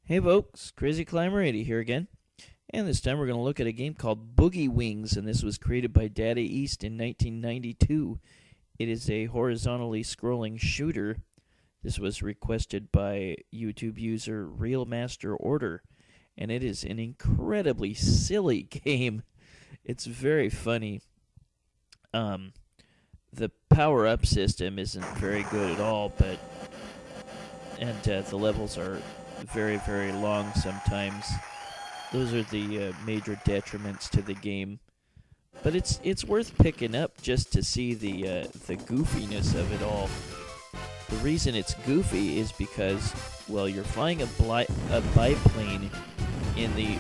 Hey folks, Crazy Climber 80 here again, and this time we're going to look at a game called Boogie Wings, and this was created by Daddy East in 1992. It is a horizontally scrolling shooter. This was requested by YouTube user RealMasterOrder, and it is an incredibly silly game. It's very funny. The power-up system isn't very good at all, and the levels are very, very long sometimes. Those are the major detriments to the game. But it's worth picking up just to see the goofiness of it all. The reason it's goofy is because, well, you're flying a biplane in the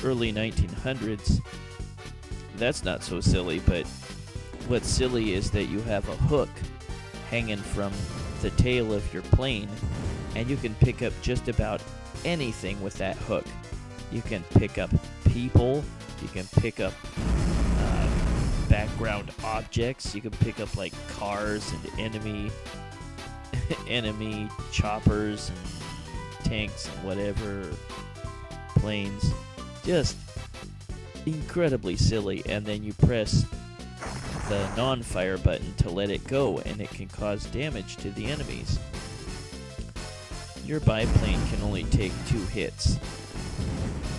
early 1900s. That's not so silly, but what's silly is that you have a hook hanging from the tail of your plane, and you can pick up just about anything with that hook. You can pick up people, you can pick up background objects, you can pick up like cars and enemy choppers and tanks and whatever, planes. Just incredibly silly, and then you press the non-fire button to let it go, and it can cause damage to the enemies. Your biplane can only take 2 hits.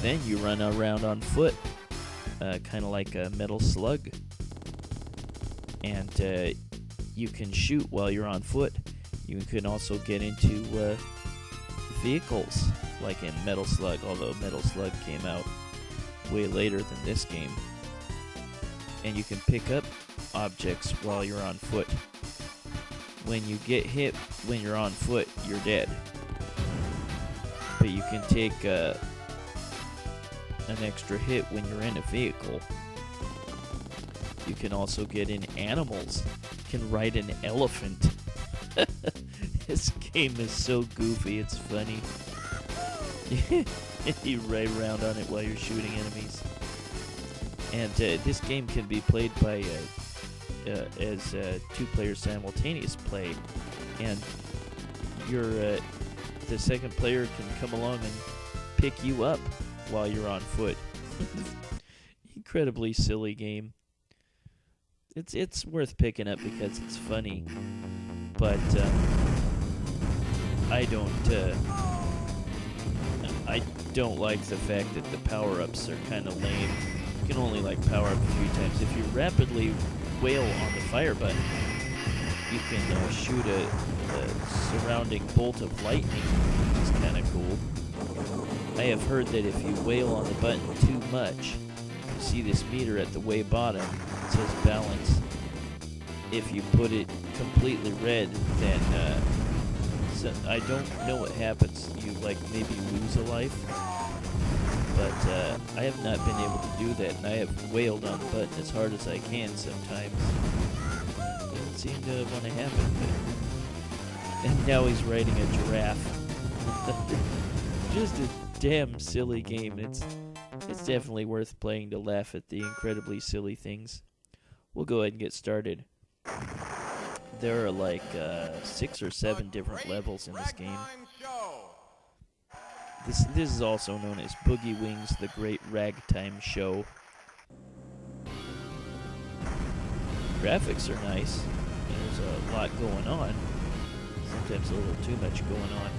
Then you run around on foot, kind of like a Metal Slug. And you can shoot while you're on foot. You can also get into vehicles, like in Metal Slug, although Metal Slug came out way later than this game. And you can pick up objects while you're on foot. When you get hit when you're on foot, you're dead. But you can take an extra hit when you're in a vehicle. You can also get in animals. You can ride an elephant. This game is so goofy, it's funny. You ride around on it while you're shooting enemies. And this game can be played by as 2 players simultaneous play, and the second player can come along and pick you up while you're on foot. Incredibly silly game. It's worth picking up because it's funny, but I don't like the fact that the power-ups are kind of lame. You can only power up a few times. If you rapidly wail on the fire button, you can shoot a surrounding bolt of lightning, which is kind of cool. I have heard that if you wail on the button too much, you see this meter at the way bottom, it says balance. If you put it completely red, then I don't know what happens. You maybe lose a life. But I have not been able to do that, and I have wailed on the button as hard as I can sometimes. It doesn't seem to want to happen, but... And now he's riding a giraffe. Just a damn silly game. It's definitely worth playing to laugh at the incredibly silly things. We'll go ahead and get started. There are 6 or 7 different levels in this game. This is also known as Boogie Wings, the Great Ragtime Show. Graphics are nice. There's a lot going on. Sometimes a little too much going on.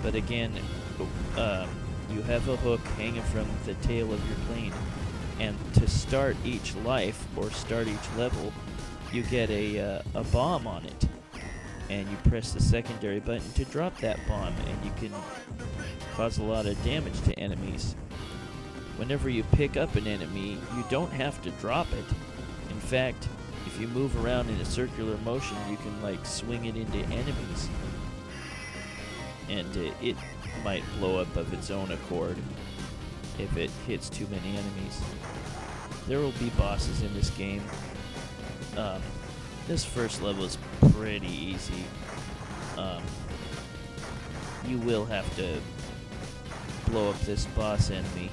But again, you have a hook hanging from the tail of your plane. And to start each life, or start each level, you get a bomb on it. And you press the secondary button to drop that bomb, and you can cause a lot of damage to enemies. Whenever you pick up an enemy, you don't have to drop it. In fact, if you move around in a circular motion, you can swing it into enemies. And it might blow up of its own accord if it hits too many enemies. There will be bosses in this game. This first level is pretty easy. You will have to blow up this boss enemy.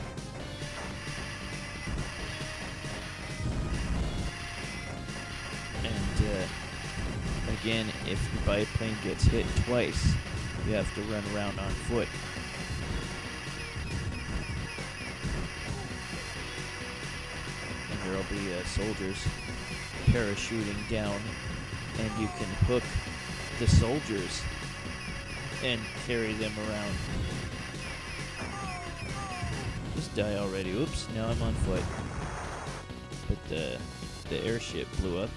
And again, if the biplane gets hit twice, you have to run around on foot. be soldiers parachuting down, and you can hook the soldiers and carry them around. Just die already. Oops, now I'm on foot. But the airship blew up.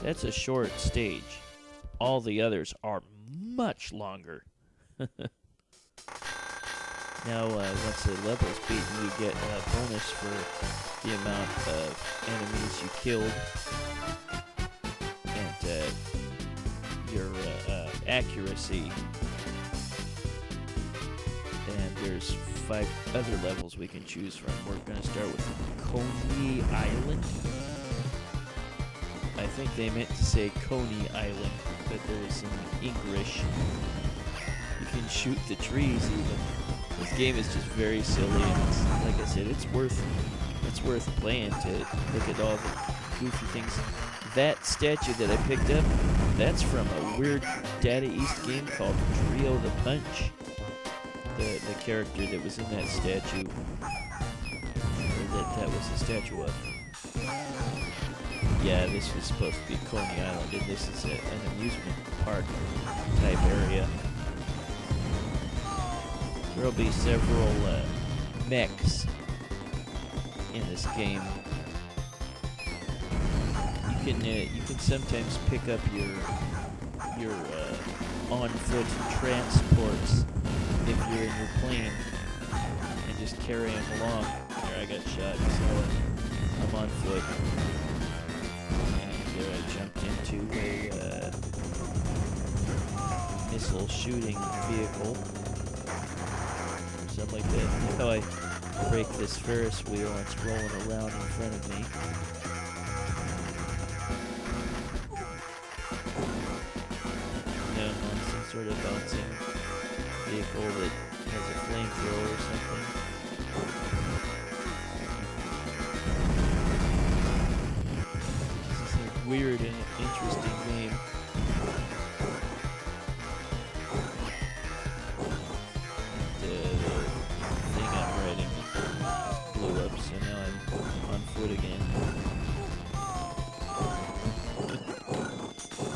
That's a short stage. All the others are much longer. Now, once the level's beaten, you get a bonus for the amount of enemies you killed, and your accuracy. And there's 5 other levels we can choose from. We're going to start with Coney Island. I think they meant to say Coney Island, but there's an English. You can shoot the trees even. This game is just very silly, and it's, like I said, it's worth playing to look at all the goofy things. That statue that I picked up, that's from a weird Data East game called Trio the Punch. The character that was in that statue, or that was a statue of. Yeah, this was supposed to be Coney Island, and this is an amusement park type area. There'll be several mechs in this game. You can sometimes pick up your on-foot transports if you're in your plane and just carry them along. There, I got shot, so I'm on foot. And there I jumped into a missile shooting vehicle. Something like that. Look how I break this Ferris wheel and it's rolling around in front of me. Now I'm on some sort of bouncing vehicle that has a flamethrower or something. This is a weird and interesting game.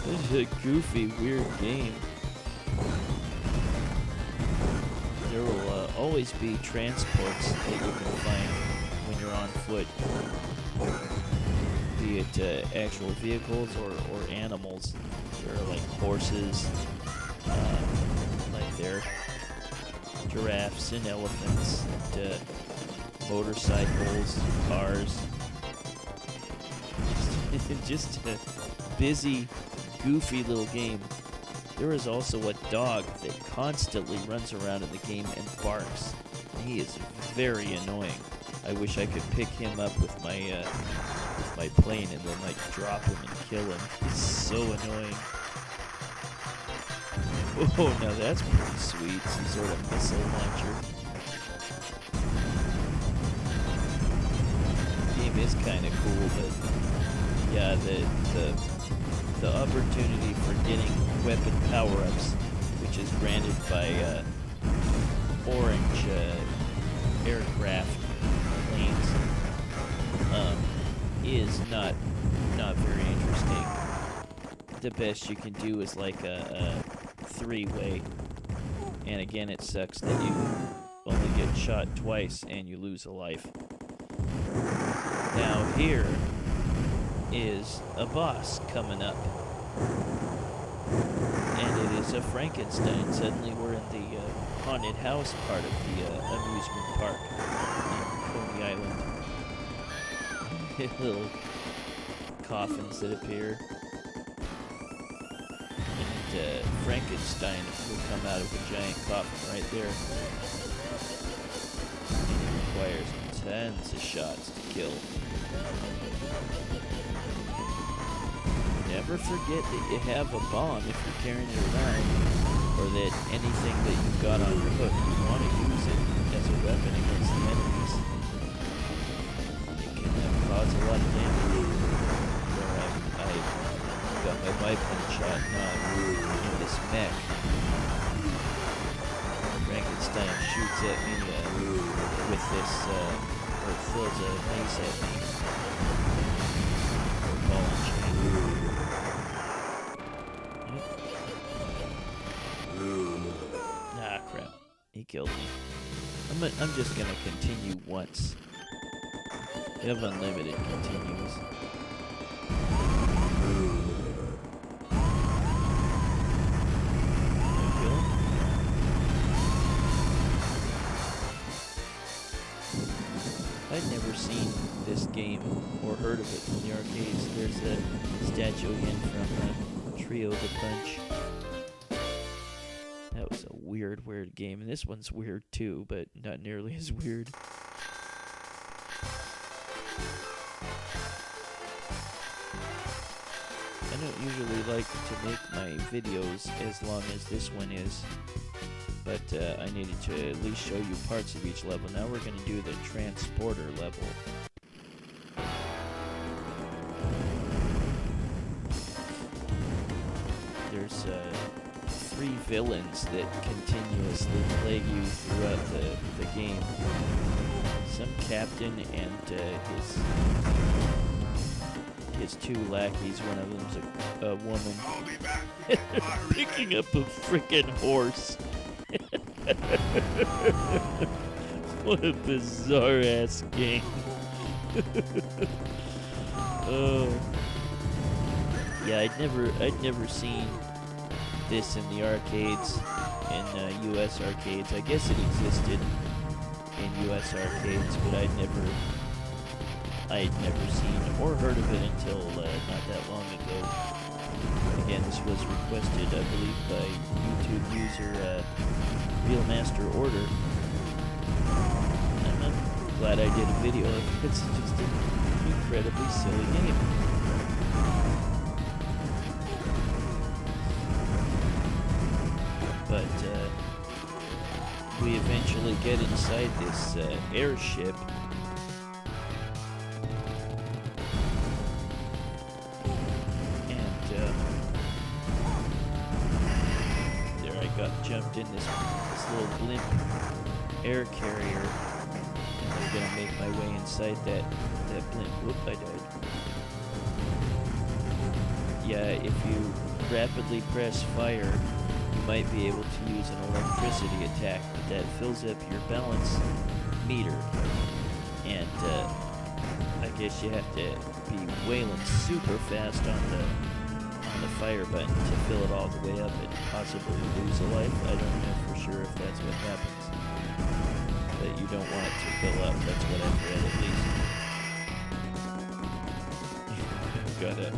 This is a goofy, weird game. There will always be transports that you can find when you're on foot. Be it actual vehicles or animals. There are like horses, like there, giraffes and elephants, and motorcycles, cars. Just a busy, goofy little game. There is also a dog that constantly runs around in the game and barks. He is very annoying. I wish I could pick him up with my plane and then like drop him and kill him. He's so annoying. Oh, now that's pretty sweet. Some sort of missile launcher. The game is kind of cool, but yeah, the opportunity for getting weapon power-ups, which is granted by orange aircraft planes, is not very interesting. The best you can do is like a 3-way, and again, it sucks that you only get shot twice and you lose a life. Now here is a boss coming up, and it is a Frankenstein. Suddenly we're in the haunted house part of the amusement park in Coney Island. Little coffins that appear, and Frankenstein will come out of a giant coffin right there, and it requires tons of shots to kill. Never forget that you have a bomb if you're carrying it around, or that anything that you've got on your hook, you want to use it as a weapon against the enemies. It can cause a lot of damage. I got my biplane shot not in this mech. Frankenstein shoots at me with this or throws a mace at me. Or ball and chain. Ah, crap. He killed me. I'm just gonna continue once. We have unlimited continues. I'd never seen this game or heard of it from the arcades. There's a statue again from Trio the Punch. That was a weird game. And this one's weird too, but not nearly as weird. I don't usually like to make my videos as long as this one is. But I needed to at least show you parts of each level. Now we're going to do the transporter level. There's 3 villains that continuously plague you throughout the game. Some captain and his 2 lackeys. One of them's a woman. They're picking up a frickin' horse. What a bizarre ass game. Oh. Yeah, I'd never seen this in the arcades, in US arcades. I guess it existed in US arcades, but I'd never seen or heard of it until not that long ago. Again, this was requested, I believe, by YouTube user RealMasterOrder. And I'm glad I did a video of it. It's just an incredibly silly game. But we eventually get inside this airship. Jumped in this little blimp air carrier, and I'm gonna make my way inside that blimp. Whoop, I died. Yeah, if you rapidly press fire, you might be able to use an electricity attack that fills up your balance meter, and I guess you have to be wailing super fast on the fire button to fill it all the way up and possibly lose a life. I don't know for sure if that's what happens. But you don't want it to fill up. That's what I've read at least. Got an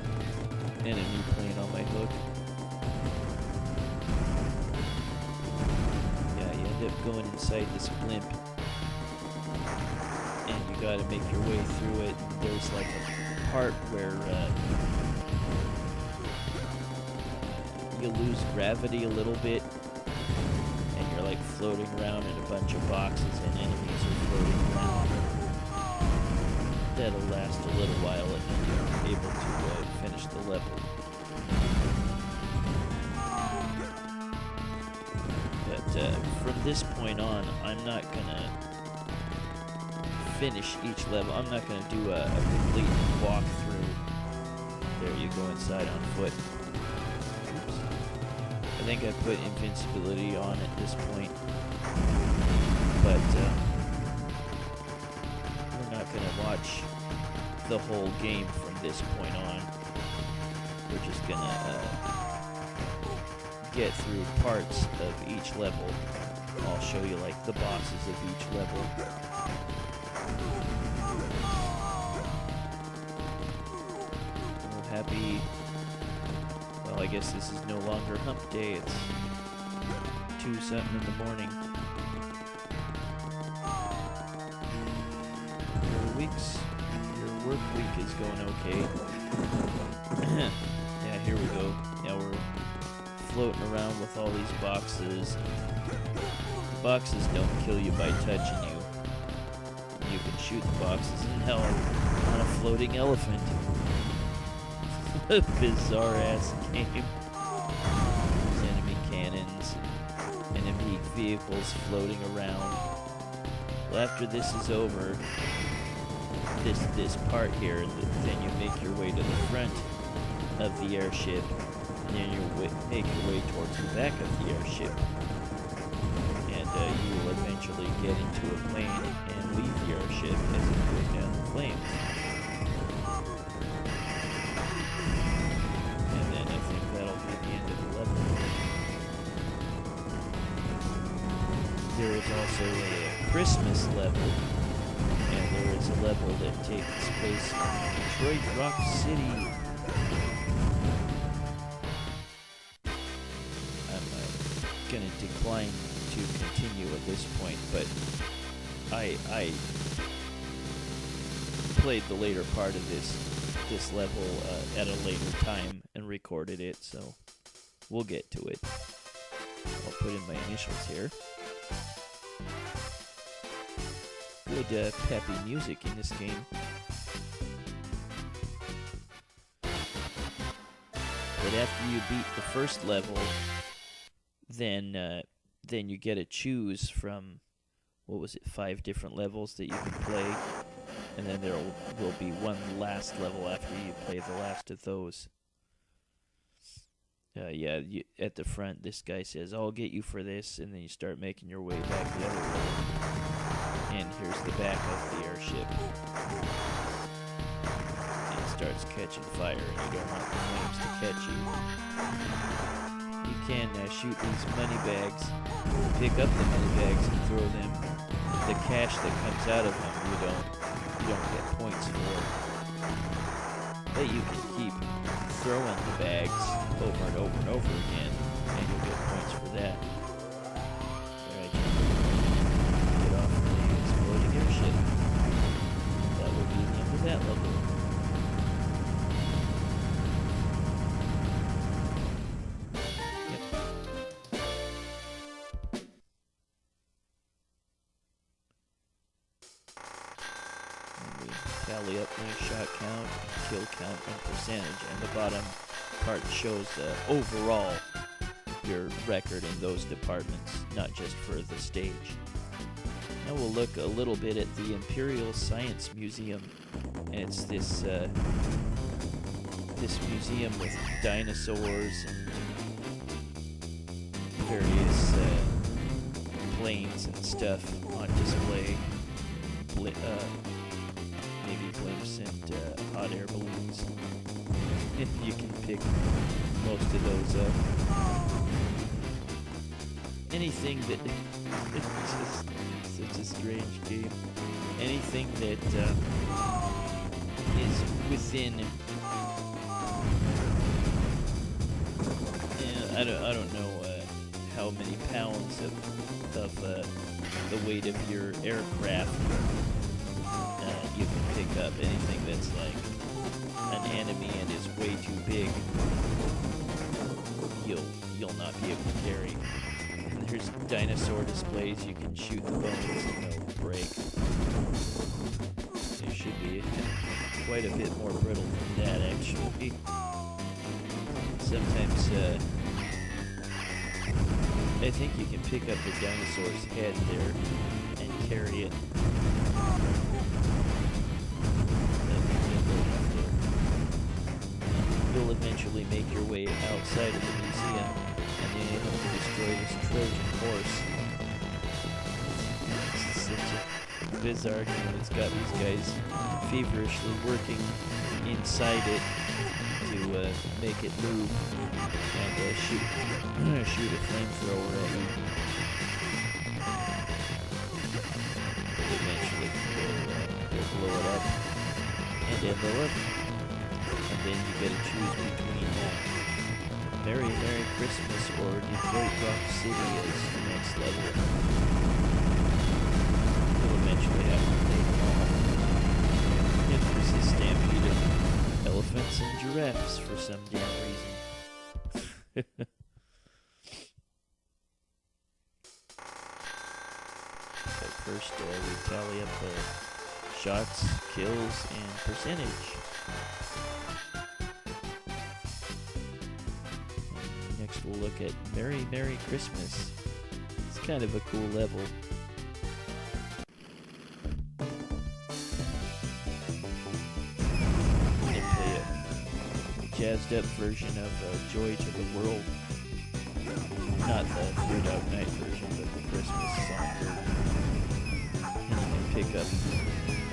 enemy plane on my hook. Yeah, you end up going inside this blimp. And you gotta make your way through it. There's like a part where you lose gravity a little bit, and you're like floating around in a bunch of boxes, and enemies are floating around. That'll last a little while, and then you're able to finish the level. But from this point on, I'm not gonna finish each level. I'm not gonna do a complete walkthrough. There you go inside on foot. I think I put invincibility on at this point, but we're not going to watch the whole game from this point on. We're just going to get through parts of each level. I'll show you like the bosses of each level. We're happy. Well, I guess this is no longer hump day, it's 2-something in the morning. Your work week is going okay. Yeah, here we go. Now we're floating around with all these boxes. The boxes don't kill you by touching you. You can shoot the boxes in hell on a floating elephant. A bizarre ass game. There's enemy cannons and enemy vehicles floating around. Well, after this is over, this part here. Then you make your way to the front of the airship, and then you make your way towards the back of the airship, and you will eventually get into a plane and leave the airship as it goes down the flames. And then I think that'll be the end of the level. There is also a Christmas level, and there is a level that takes place in Detroit Rock City. I'm gonna decline to continue at this point, but I played the later part of this level at a later time and recorded it, so we'll get to it. I'll put in my initials here. Good peppy music in this game. But after you beat the first level, then you get to choose from, what was it, 5 different levels that you can play, and then there will be one last level after you play the last of those. At the front, this guy says, "I'll get you for this," and then you start making your way back the other way. And here's the back of the airship. And it starts catching fire, and you don't want the flames to catch you. You can shoot these money bags, pick up the money bags and throw them. The cash that comes out of them, you don't get points for. But you can keep throwing the bags over and over and over again, and you'll get points for that. Alright, get off the exploding airship. That will be the end of that level. Yep. And we tally up my shot count, kill count, and percentage, and the bottom part shows overall your record in those departments, not just for the stage. Now we'll look a little bit at the Imperial Science Museum, and it's this museum with dinosaurs and various planes and stuff on display. Maybe blimps and hot air balloons. You can pick most of those up. Anything that it's just such a strange game. Anything that is within. I don't know how many pounds of the weight of your aircraft you can pick up. Anything that's like an enemy and is way too big, you'll not be able to carry. And there's dinosaur displays. You can shoot the bones and they'll break. They should be quite a bit more brittle than that, actually. Sometimes I think you can pick up the dinosaur's head there and carry it. You'll eventually make your way outside of the museum and then able to destroy this Trojan horse. It's such a bizarre game. It's got these guys feverishly working inside it to make it move and shoot a flamethrower at you. Eventually they'll blow it up and end the level. And then you get to choose between Merry Christmas or Detroit Rock City as the next level. You'll eventually have to play them all. And there's a stampede of elephants and giraffes for some damn reason. But first, we tally up the shots, kills, and percentage. Next we'll look at Merry Christmas. It's kind of a cool level. jazzed up version of Joy to the World. Not the Three Dog Night version, but the Christmas song version. And you can pick up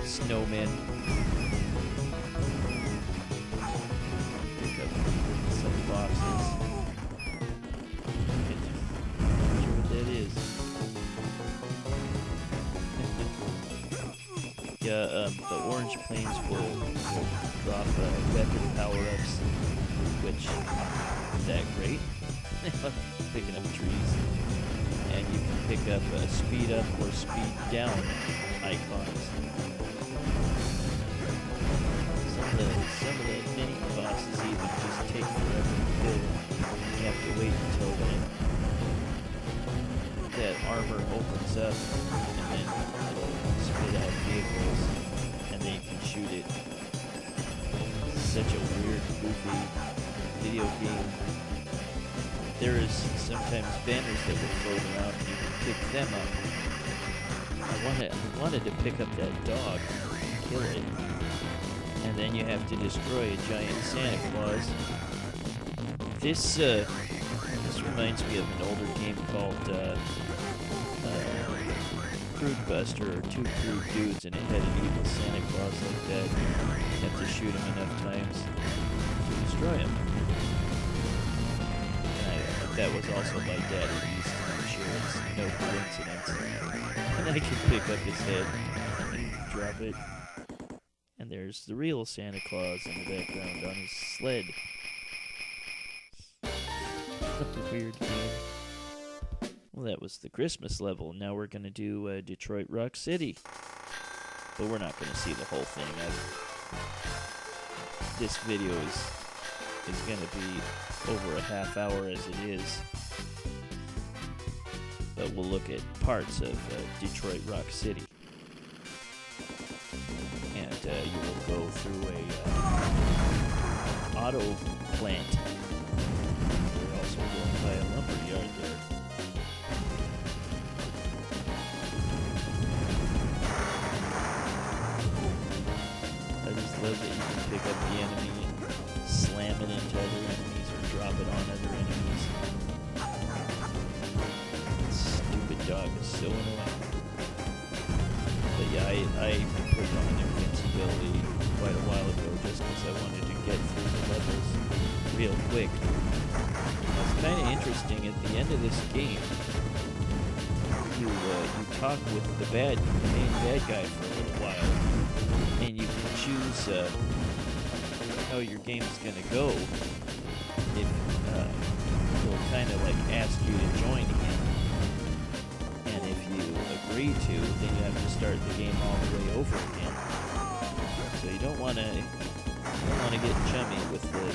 snowmen. Pick up some boxes. I'm not sure what that is. Yeah, the orange planes will drop weapon power-ups, which aren't that great. Picking up trees. And you can pick up speed up or speed down icons. Some of the mini bosses even just take forever to kill. You have to wait until that armor opens up, and then it'll spit out vehicles, and then you can shoot it. Such a weird, goofy video game. There is sometimes banners that will float around, and you can pick them up. I wanted to pick up that dog and kill it, and then you have to destroy a giant Santa Claus. This reminds me of an older game called Crude Buster, or Two Crude Dudes, and it had an evil Santa Claus like that. You have to shoot him enough times to destroy him. That was also my Daddy East, I'm sure it's no coincidence. And I can pick up his head and drop it. And there's the real Santa Claus in the background on his sled. What a weird game. Well, that was the Christmas level. Now we're going to do Detroit Rock City. But we're not going to see the whole thing. This video is going to be over a half hour as it is. But we'll look at parts of Detroit Rock City. And you will go through a auto plant. We're also going by a lumber yard there. I just love that you can pick up the enemy and slam it into other enemies or drop it on other enemies. This stupid dog is so annoying. But yeah, I put on invincibility quite a while ago just because I wanted to get through the levels real quick. It's kind of interesting. At the end of this game, you talk with the main bad guy for a little while, and you can choose how your game's gonna go. If he'll kind of like ask you to join him, and if you agree to, then you have to start the game all the way over again. So you don't want to get chummy with the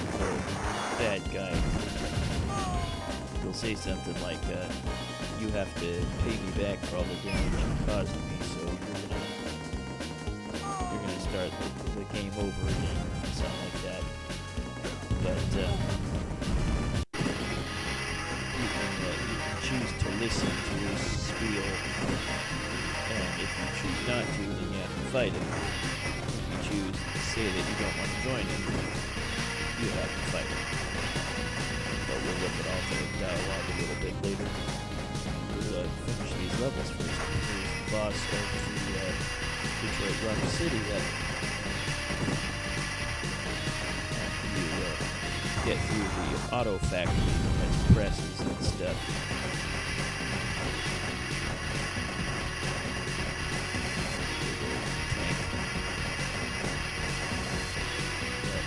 bad guy. He'll say something like, "You have to pay me back for all the damage you caused me, so you're gonna start the game over again," something like that. But you can choose to listen to his spiel, and if you choose not to, then you have to fight him. If you choose to say that you don't want to join him, you have to fight him. But we'll look at all the dialogue a little bit later. We'll finish these levels first. Here's the boss of the Detroit Rock City level. After you get through the auto factory that has presses and stuff. That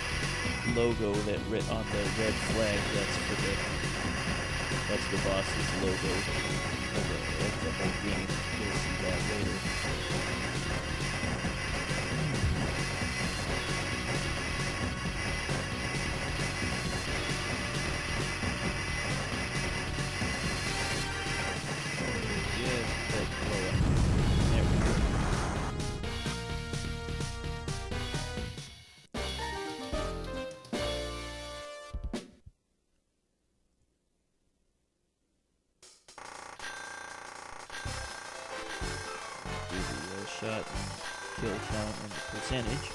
logo that writ on the red flag, that's the boss's logo of the whole game. You'll see that later. Shot and kill count and percentage.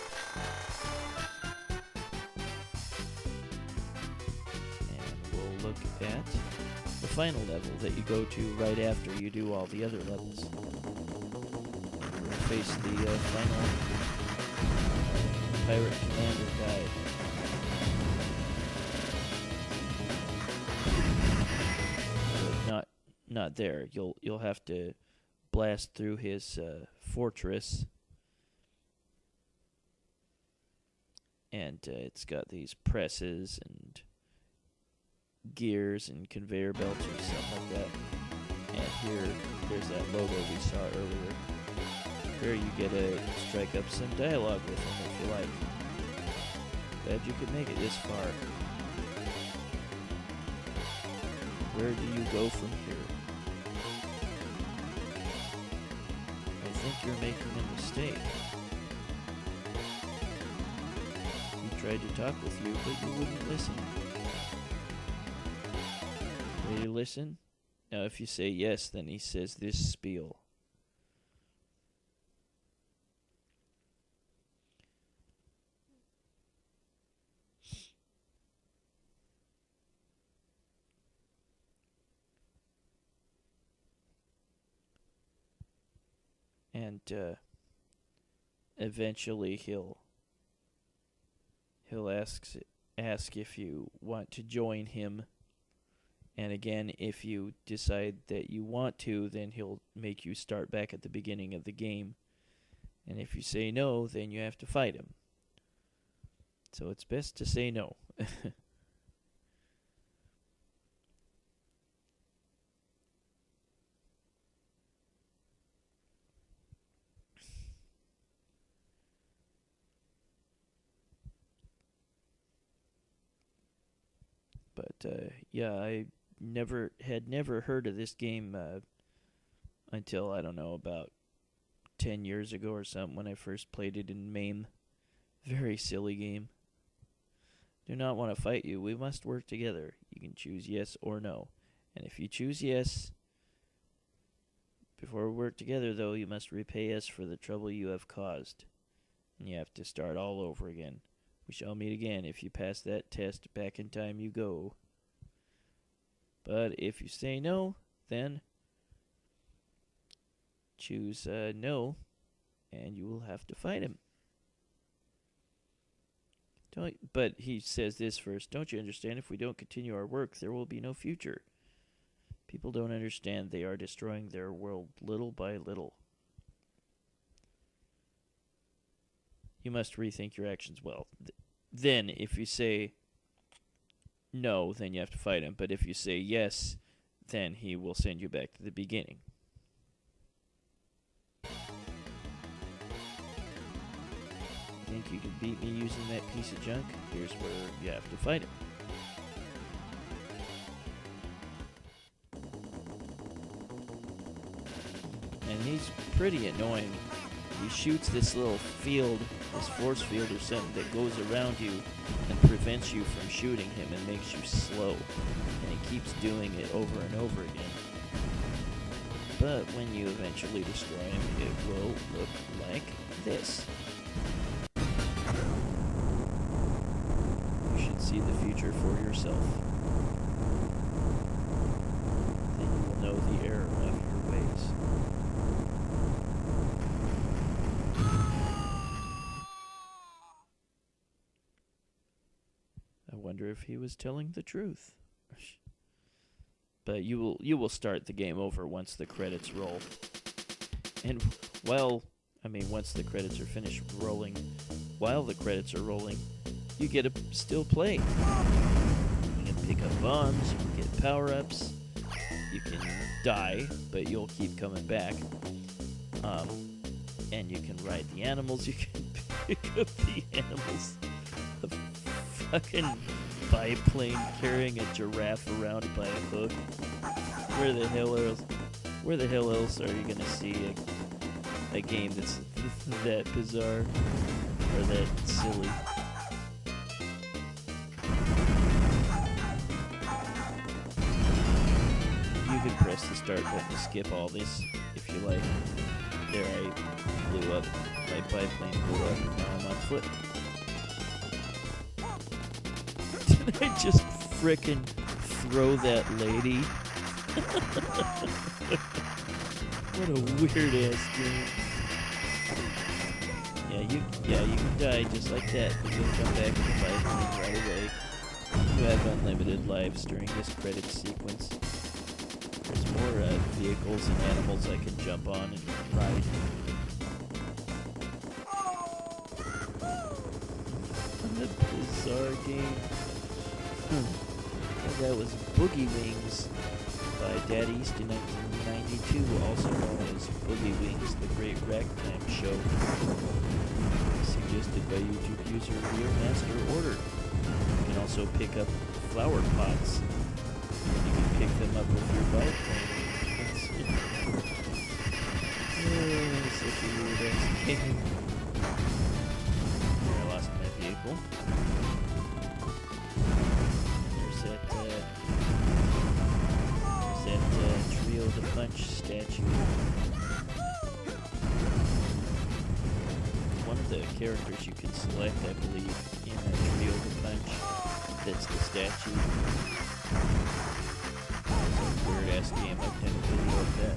look at the final level that you go to right after you do all the other levels. Face the final pirate commander guide. Not there. You'll have to blast through his fortress, and it's got these presses and gears and conveyor belts or something like that. And there's that logo we saw earlier. Here you get to strike up some dialogue with him if you like. Glad you could make it this far. Where do you go from here? I think you're making a mistake. He tried to talk with you, but you wouldn't listen. Will you listen? Now if you say yes, then he says this spiel. And eventually he'll ask if you want to join him. And again, if you decide that you want to, then he'll make you start back at the beginning of the game. And if you say no, then you have to fight him. So it's best to say no. But yeah, I had never heard of this game until, I don't know, about 10 years ago or something when I first played it in MAME. Very silly game. Do not want to fight you. We must work together. You can choose yes or no. And if you choose yes, before we work together, though, you must repay us for the trouble you have caused. And you have to start all over again. We shall meet again. If you pass that test, back in time you go. But if you say no, then choose no, and you will have to fight him. But he says this first. Don't you understand? If we don't continue our work, there will be no future. People don't understand. They are destroying their world little by little. You must rethink your actions well. Then, if you say no, then you have to fight him. But if you say yes, then he will send you back to the beginning. Think you can beat me using that piece of junk? Here's where you have to fight him. And he's pretty annoying. He shoots this little field, this force field or something that goes around you and prevents you from shooting him and makes you slow. And he keeps doing it over and over again. But when you eventually destroy him, it will look like this. You should see the future for yourself. Then you will know the error of your ways. I wonder if he was telling the truth. But you will start the game over once the credits roll. And once the credits are finished rolling, while the credits are rolling, you get to still play. You can pick up bombs, you can get power-ups, you can die, but you'll keep coming back. And you can ride the animals, you can pick up the animals. A fucking biplane carrying a giraffe around by a hook. Where the hell else are you gonna see a game that's that bizarre or that silly? You can press the start button to skip all this if you like. There, I blew up. My biplane blew up, and now I'm on foot. Did I just frickin' throw that lady. What a weird ass game. Yeah, you can die just like that, but you'll come back to the fight right away. You have unlimited lives during this credit sequence. There's more vehicles and animals I can jump on and ride. What a bizarre game. That was Boogie Wings by Dad East in 1992, also known as Boogie Wings, the Great Ragtime Show. Suggested by YouTube user RealMasterOrder. You can also pick up flowerpots, and you can pick them up with your biplane. Such a weird ass game. I lost my vehicle. There's that Trio the Punch statue. One of the characters you can select, I believe, in that Trio the Punch. That's the statue. It's a weird ass game. I've done a video of that.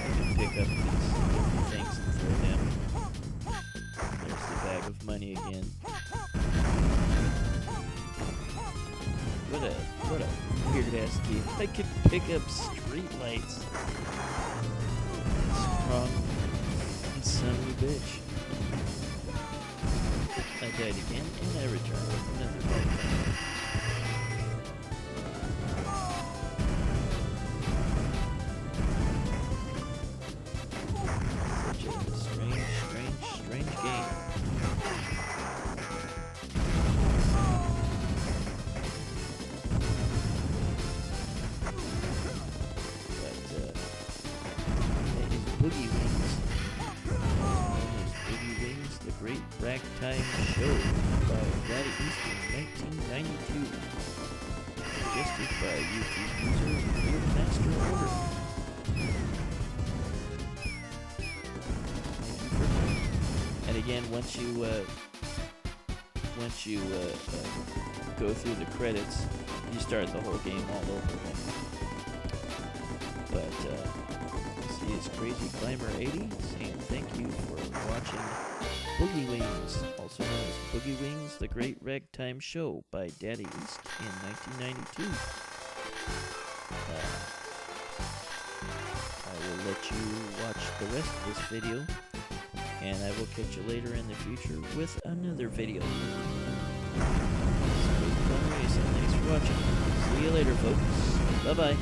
You can pick up these different things and throw them. There's the bag of money again. What a weird ass game. I could pick up street lights. Strong son of a bitch. I died again and I returned with another bite. Such a strange game. Boogie Wings. Boogie Wings, the Great Ragtime Show by Daddy East in 1992. Suggested by YouTube user RealMasterOrder. And again, once you go through the credits, you start the whole game all over again. But is Crazy Climber 80 saying thank you for watching Boogie Wings, also known as Boogie Wings, the Great Ragtime Show by Daddy East in 1992. I will let you watch the rest of this video, and I will catch you later in the future with another video. Thanks for watching. See you later, folks. Bye-bye.